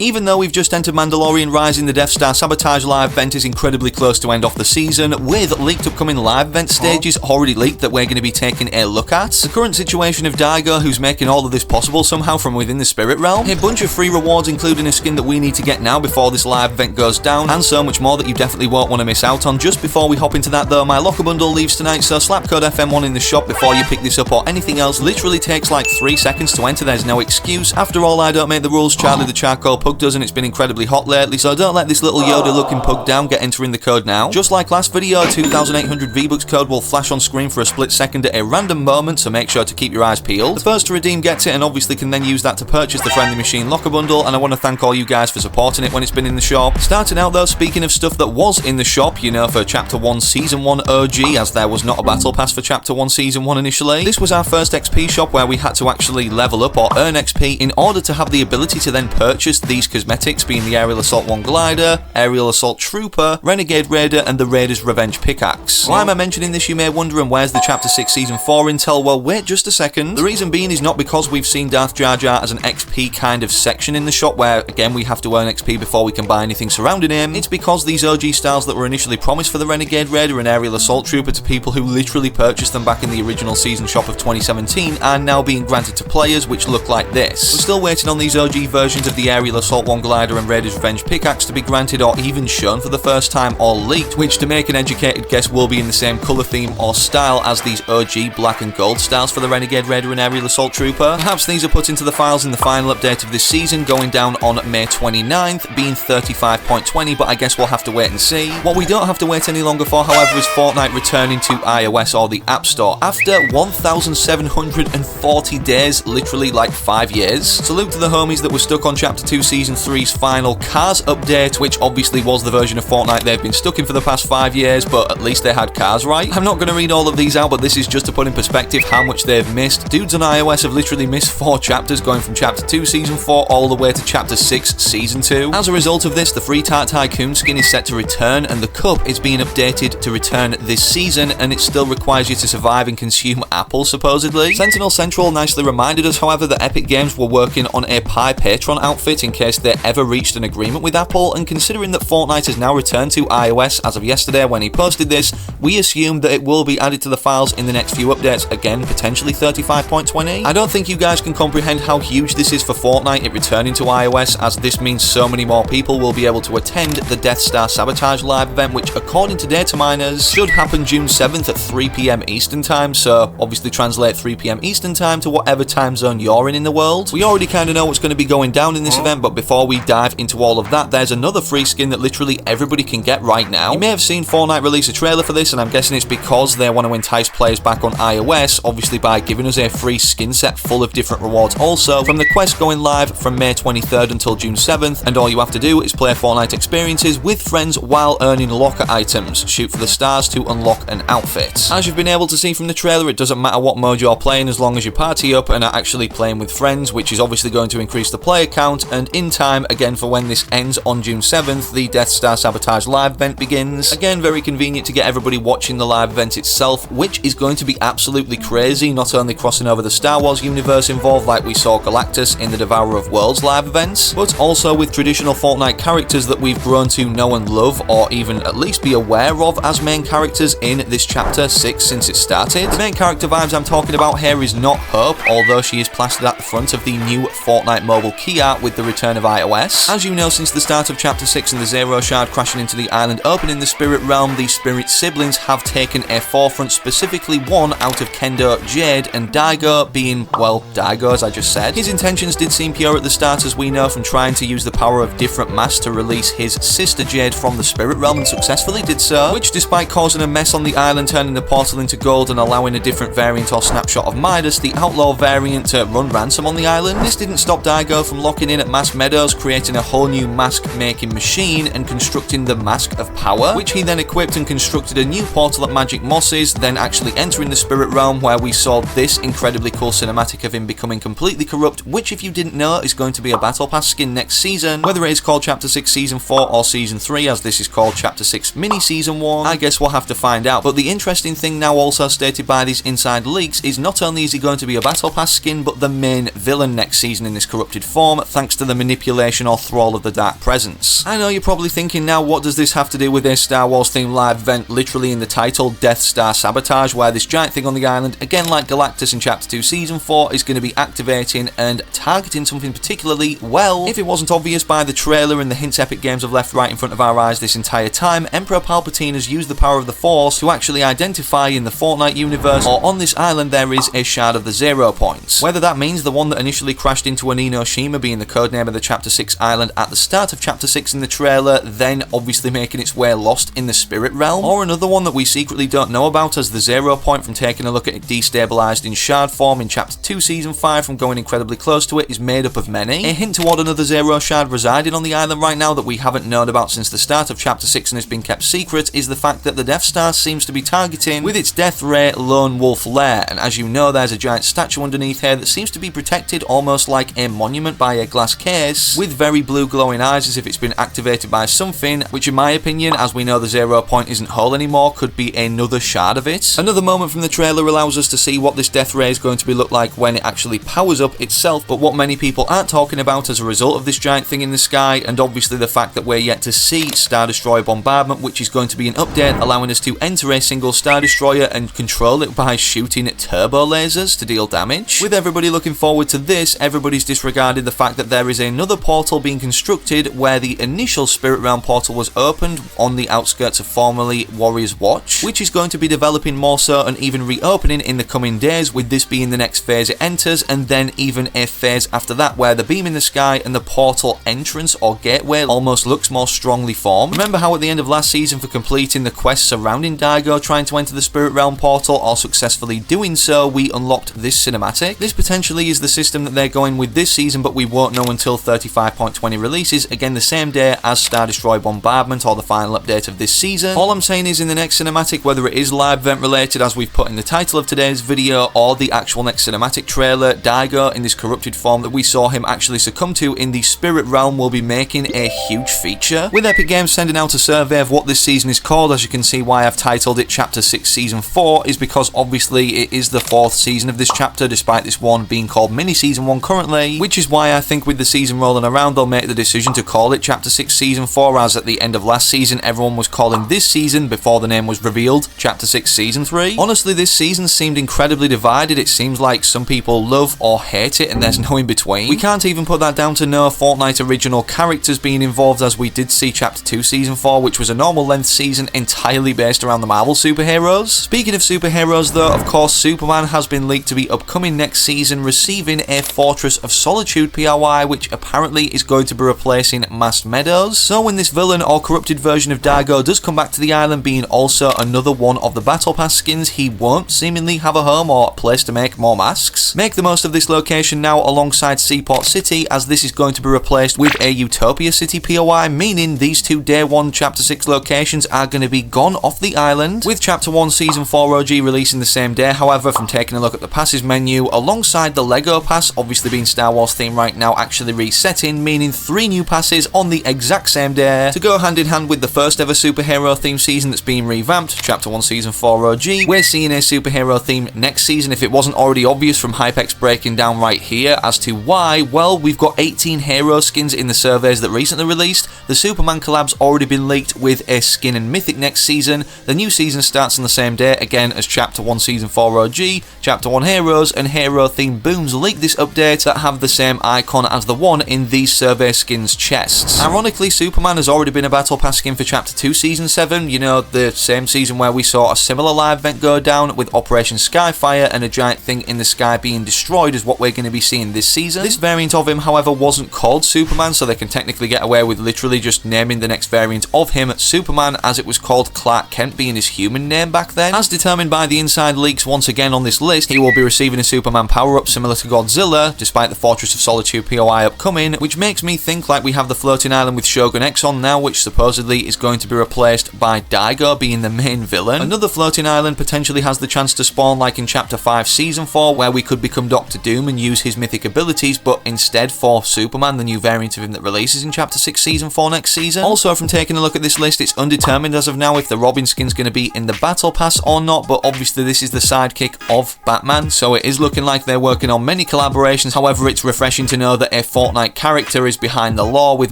Even though we've just entered Mandalorian Rising, the Death Star Sabotage live event is incredibly close to end off the season, with leaked upcoming live event stages already leaked that we're going to be taking a look at. The current situation of Daigo, who's making all of this possible somehow from within the spirit realm, a bunch of free rewards including a skin that we need to get now before this live event goes down, and so much more that you definitely won't want to miss out on. Just before we hop into that though, my locker bundle leaves tonight, so slap code FM1 in the shop before you pick this up or anything else. Literally takes like 3 seconds to enter, there's no excuse. After all, I don't make the rules, Charlie the Charcoal Pug does, and it's been incredibly hot lately, so don't let this little Yoda looking pug down. Get entering the code now. Just like last video, 2800 V-Bucks code will flash on screen for a split second at a random moment, so make sure to keep your eyes peeled. The first to redeem gets it, and obviously can then use that to purchase the Friendly Machine locker bundle, and I want to thank all you guys for supporting it when it's been in the shop. Starting out though, speaking of stuff that was in the shop, you know, for Chapter 1 Season 1 OG, as there was not a battle pass for Chapter 1 Season 1 initially. This was our first XP shop where we had to actually level up or earn XP in order to have the ability to then purchase these cosmetics, being the Aerial Assault 1 Glider, Aerial Assault Trooper, Renegade Raider, and the Raider's Revenge Pickaxe. Why am I mentioning this, you may wonder, and where's the Chapter 6 Season 4 intel? Well, wait just a second. The reason being is not because we've seen Darth Jar Jar as an XP kind of section in the shop where, again, we have to earn XP before we can buy anything surrounding him. It's because these OG styles that were initially promised for the Renegade Raider and Aerial Assault Trooper to people who literally purchased them back in the original season shop of 2017 are now being granted to players, which look like this. We're still waiting on these OG versions of the Aerial Assault 1 Glider and Raider's Revenge Pickaxe to be granted or even shown for the first time or leaked, which to make an educated guess will be in the same colour theme or style as these OG black and gold styles for the Renegade Raider and Aerial Assault Trooper. Perhaps these are put into the files in the final update of this season, going down on May 29th, being 35.20, but I guess we'll have to wait and see. What we don't have to wait any longer for, however, is Fortnite returning to iOS or the App Store after 1,740 days, literally like 5 years. Salute to the homies that were stuck on Chapter 2 Season 3's final Cars update, which obviously was the version of Fortnite they've been stuck in for the past 5 years, but at least they had cars right. I'm not going to read all of these out, but this is just to put in perspective how much they've missed. Dudes on iOS have literally missed 4 chapters, going from Chapter 2 Season 4 all the way to Chapter 6 Season 2. As a result of this, the Free Tart Tycoon skin is set to return, and the cup is being updated to return this season, and it still requires you to survive and consume apples, supposedly. Sentinel Central nicely reminded us, however, that Epic Games were working on a Pi Patron outfit in case they ever reached an agreement with Apple, and considering that Fortnite has now returned to iOS as of yesterday when he posted this, we assume that it will be added to the files in the next few updates, again, potentially 35.20. I don't think you guys can comprehend how huge this is for Fortnite, it returning to iOS, as this means so many more people will be able to attend the Death Star Sabotage live event, which according to data miners should happen June 7th at 3 PM Eastern time, so obviously translate 3 PM Eastern time to whatever time zone you're in the world. We already kind of know what's going to be going down in this event, but before we dive into all of that, there's another free skin that literally everybody can get right now. You may have seen Fortnite release a trailer for this, and I'm guessing it's because they want to entice players back on iOS, obviously by giving us a free skin set full of different rewards also, from the quest going live from May 23rd until June 7th, and all you have to do is play Fortnite experiences with friends while earning locker items. Shoot for the stars to unlock an outfit. As you've been able to see from the trailer, it doesn't matter what mode you're playing as long as you party up and are actually playing with friends, which is obviously going to increase the player count, and in time, again, for when this ends on June 7th, the Death Star Sabotage live event begins. Again, very convenient to get everybody watching the live event itself, which is going to be absolutely crazy, not only crossing over the Star Wars universe involved like we saw Galactus in the Devourer of Worlds live events, but also with traditional Fortnite characters that we've grown to know and love, or even at least be aware of as main characters in this Chapter 6 since it started. The main character vibes I'm talking about here is not Hope, although she is plastered at the front of the new Fortnite mobile key art with the return of iOS. As you know, since the start of Chapter 6 and the Zero Shard crashing into the island opening the Spirit Realm, the Spirit siblings have taken a forefront, specifically one out of Kendo, Jade, and Daigo being, well, Daigo as I just said. His intentions did seem pure at the start, as we know, from trying to use the power of different masks to release his sister Jade from the Spirit Realm, and successfully did so, which despite causing a mess on the island, turning the portal into gold and allowing a different variant or snapshot of Midas, the outlaw variant, to run ransom on the island. This didn't stop Daigo from locking in at Mask Meadows, creating a whole new mask making machine and constructing the Mask of Power, which he then equipped and constructed a new portal at Magic Mosses, then actually entering the Spirit Realm, where we saw this incredibly cool cinematic of him becoming completely corrupt, which, if you didn't know, is going to be a Battle Pass skin next season. Whether it is called Chapter 6 Season 4 or Season 3, as this is called Chapter 6 Mini Season 1, I guess we'll have to find out. But the interesting thing now also stated by these inside leaks is not only is he going to be a Battle Pass skin, but the main villain next season in this corrupted form, thanks to the manipulation or thrall of the Dark Presence. I know you're probably thinking now, what does this have to do with a Star Wars themed live event literally in the title, Death Star Sabotage, where this giant thing on the island, again like Galactus in Chapter 2 Season 4, is going to be activating and targeting something particularly? Well, if it wasn't obvious by the trailer and the hints Epic Games have left right in front of our eyes this entire time, Emperor Palpatine has used the power of the Force to actually identify in the Fortnite universe, or on this island, there is a shard of the 0 points. Whether that means the one that initially crashed into Enoshima being the codename of the Chapter 6 island at the start of Chapter 6 in the trailer, then obviously making its way lost in the spirit realm, or another one that we secretly don't know about as the 0 point from taking a look at it destabilized in shard form in Chapter 2 Season 5 from going incredibly close to it, is made up of many. A hint toward another 0 shard residing on the island right now that we haven't known about since the start of Chapter 6 and has been kept secret is the fact that the Death Star seems to be targeting with its Death Ray Lone Wolf lair, and as you know, there's a giant statue underneath here that seems to be protected almost like a monument by a glass case with very blue glowing eyes as if it's been activated by something, which in my opinion, as we know the 0 point isn't whole anymore, could be another shard of it. Another moment from the trailer allows us to see what this Death Ray is going to be look like when it actually powers up itself, but what many people aren't talking about as a result of this giant thing in the sky, and obviously the fact that we're yet to see Star Destroyer bombardment, which is going to be an update allowing us to enter a single Star Destroyer and control it by shooting turbo lasers to deal damage. With everybody looking forward to this, everybody's disregarded the fact that there is another portal being constructed where the initial Spirit Realm portal was opened on the outskirts of formerly Warrior's Watch, which is going to be developing more so and even reopening in the coming days, with this being the next phase it enters, and then even a phase after that where the beam in the sky and the portal entrance or gateway almost looks more strongly formed. Remember how at the end of last season, for completing the quest surrounding Daigo trying to enter the Spirit Realm portal or successfully doing so, we unlocked this cinematic? This potentially is the system that they're going with this season, but we won't know until 35.20 releases, again the same day as Star Destroyer Bombardment or the final update of this season. All I'm saying is in the next cinematic, whether it is live event related as we've put in the title of today's video, or the actual next cinematic trailer, Daigo in this corrupted form that we saw him actually succumb to in the Spirit Realm will be making a huge feature. With Epic Games sending out a survey of what this season is called, as you can see why I've titled it Chapter 6 Season 4 is because obviously it is the 4th season of this chapter, despite this one being called Mini Season 1 currently, which is why I think with the season rolling around they'll make the decision to call it Chapter 6 Season 4, as at the end of last season everyone was calling this season, before the name was revealed, Chapter 6 Season 3. Honestly, this season seemed incredibly divided. It seems like some people love or hate it and there's no in between. We can't even put that down to no Fortnite original characters being involved, as we did see Chapter 2 Season 4, which was a normal length season entirely based around the Marvel superheroes. Speaking of superheroes though, of course Superman has been leaked to be upcoming next season, receiving a Fortress of Solitude POI, which apparently is going to be replacing Masked Meadows. So when this villain or corrupted version of Daigo does come back to the island, being also another one of the Battle Pass skins, he won't seemingly have a home or a place to make more masks. Make the most of this location now alongside Seaport City, as this is going to be replaced with a Utopia City POI, meaning these two Day 1 Chapter 6 locations are going to be gone off the island, with Chapter 1 Season 4 OG releasing the same day. However, from taking a look at the passes menu, alongside the Lego Pass, obviously being Star Wars themed right now, actually resetting, meaning 3 new passes on the exact same day to go hand in hand with the first ever superhero themed season that's being revamped, Chapter 1 Season 4 OG. We're seeing a superhero theme next season, if it wasn't already obvious from Hypex breaking down right here as to why. Well, we've got 18 hero skins in the surveys that recently released. The Superman collab's already been leaked with a skin and mythic next season. The new season starts on the same day again as Chapter 1 Season 4 OG. Chapter 1 heroes and hero themed booms leaked this update that have the same icon as the one in these survey skins chests. Ironically, Superman has already been a Battle Pass skin for Chapter 2 Season 7, you know, the same season where we saw a similar live event go down with Operation Skyfire and a giant thing in the sky being destroyed is what we're going to be seeing this season. This variant of him, however, wasn't called Superman, so they can technically get away with literally just naming the next variant of him Superman, as it was called Clark Kent being his human name back then. As determined by the inside leaks once again on this list, he will be receiving a Superman power-up similar to Godzilla, despite the Fortress of Solitude POI upcoming, which makes me think like we have the floating island with Shogun X on now, which supposedly is going to be replaced by Daigo being the main villain. Another floating island potentially has the chance to spawn like in Chapter 5 Season 4, where we could become Doctor Doom and use his mythic abilities, but instead for Superman, the new variant of him that releases in Chapter 6 Season 4 next season. Also, from taking a look at this list, it's undetermined as of now if the Robin skin's going to be in the Battle Pass or not, but obviously this is the sidekick of Batman, so it is looking like they're working on many collaborations. However, it's refreshing to know that a Fortnite Fortnite character is behind the lore, with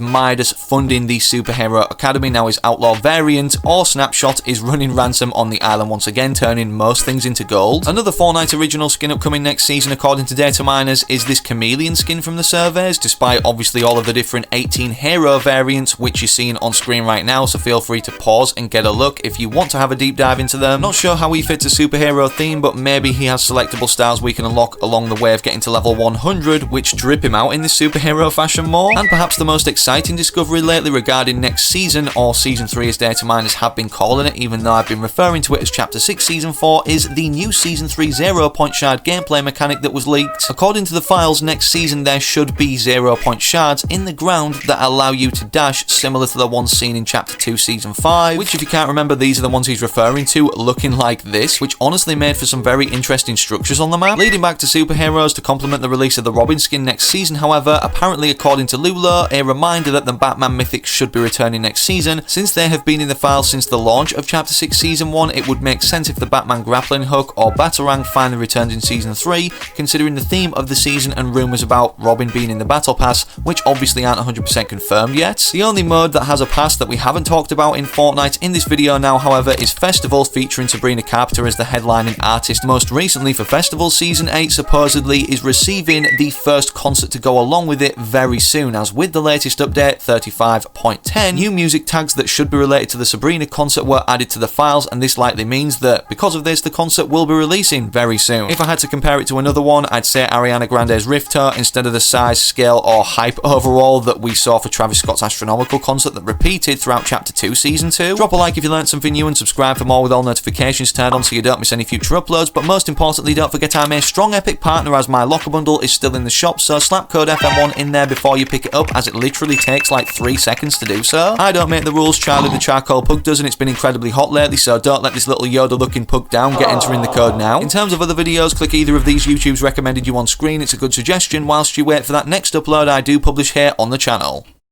Midas funding the Superhero Academy, now his Outlaw variant, or Snapshot is running ransom on the island once again, turning most things into gold. Another Fortnite original skin upcoming next season, according to data miners, is this Chameleon skin from the surveys, despite obviously all of the different 18 hero variants which you're seeing on screen right now, so feel free to pause and get a look if you want to have a deep dive into them. Not sure how he fits a superhero theme, but maybe he has selectable styles we can unlock along the way of getting to level 100, which drip him out in this superhero fashion more. And perhaps the most exciting discovery lately regarding next season, or Season 3 as data miners have been calling it, even though I've been referring to it as Chapter 6 Season 4, is the new Season 3 0-point shard gameplay mechanic that was leaked. According to the files, next season there should be 0-point shards in the ground that allow you to dash, similar to the ones seen in Chapter 2 Season 5, which if you can't remember, these are the ones he's referring to, looking like this, which honestly made for some very interesting structures on the map. Leading back to superheroes, to complement the release of the Robin skin next season, however, apparently according to Lulo, a reminder that the Batman mythics should be returning next season. Since they have been in the file since the launch of Chapter 6 Season 1, it would make sense if the Batman grappling hook or Batarang finally returns in Season 3, considering the theme of the season and rumours about Robin being in the Battle Pass, which obviously aren't 100% confirmed yet. The only mode that has a pass that we haven't talked about in Fortnite in this video now, however, is Festivals, featuring Sabrina Carpenter as the headlining artist. Most recently for Festivals, Season 8 supposedly is receiving the first concert to go along with it very soon, as with the latest update 35.10, new music tags that should be related to the Sabrina concert were added to the files, and this likely means that because of this the concert will be releasing very soon. If I had to compare it to another one, I'd say Ariana Grande's Rift Tour instead of the size, scale or hype overall that we saw for Travis Scott's Astronomical concert that repeated throughout Chapter 2 Season 2. Drop a like if you learned something new and subscribe for more with all notifications turned on so you don't miss any future uploads, but most importantly don't forget I'm a strong Epic partner as my locker bundle is still in the shop, so slap code FM1 in there before you pick it up, as it literally takes like 3 seconds to do so. I don't make the rules, Charlie the Charcoal Pug does, and it's been incredibly hot lately, so don't let this little Yoda looking pug down. Get entering the code now. In terms of other videos, click either of these YouTubes recommended you on screen, it's a good suggestion whilst you wait for that next upload I do publish here on the channel.